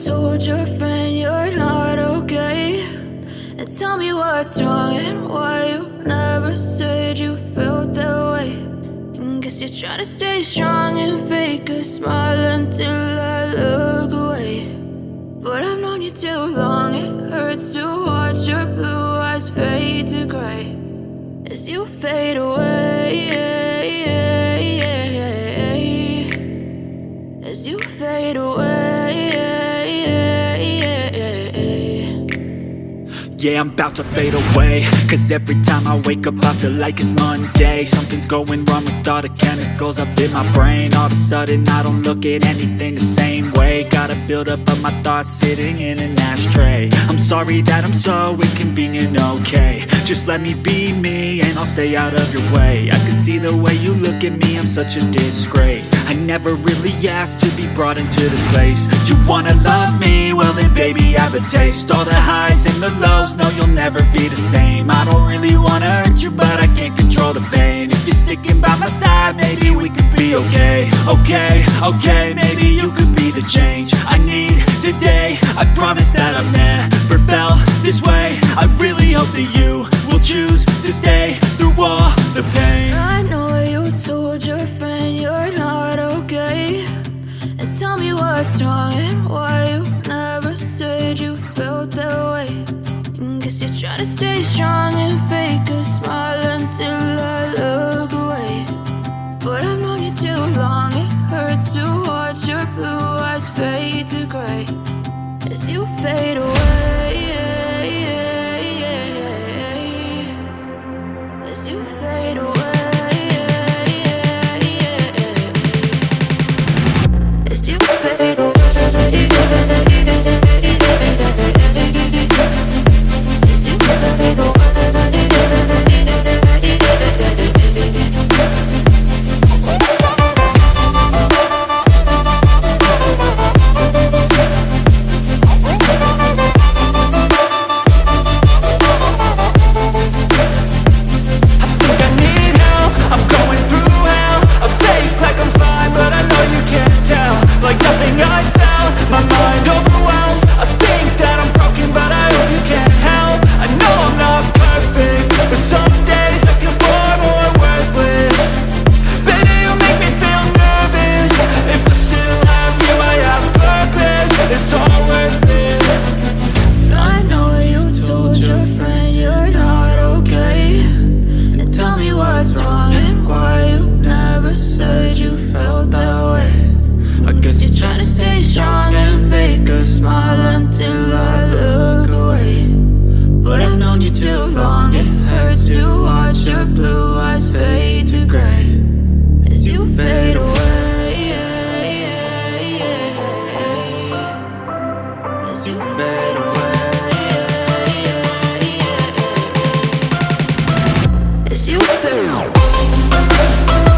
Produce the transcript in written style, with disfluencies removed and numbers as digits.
told your friend you're not okay? And tell me what's wrong and why you never said you felt that way. And guess you're trying to stay strong and fake a smile until I look away. But I've known you too long, it hurts to watch your blue eyes fade to gray as you fade away, as you fade away. Yeah, I'm about to fade away, cause every time I wake up I feel like it's Monday. Something's going wrong with all the chemicals up in my brain. All of a sudden I don't look at anything the same way. Got a buildup of my thoughts sitting in an ashtray. I'm sorry that I'm so inconvenient, okay? Just let me be me and I'll stay out of your way. I can see the way you look at me, I'm such a disgrace. I never really asked to be brought into this place. You wanna love me? Well then baby I have a taste. All the highs and the lows, no, you'll never be the same. I don't really wanna hurt you, but I can't control the pain. If you're sticking by my side, maybe we could be okay. Okay, maybe you could be the change I need today. I promise that I've never felt this way. I really hope that you will choose to stay through all the pain. I know you told your friend you're not okay. And tell me what's wrong and why you never said you felt that way. Guess you're trying to stay strong and fake a smile until I look away. But I've known you too long, it hurts to watch your blue eyes fade to gray as you fade away, as you fade away, as you fade away. Too long, it hurts to watch your blue eyes fade to gray as you fade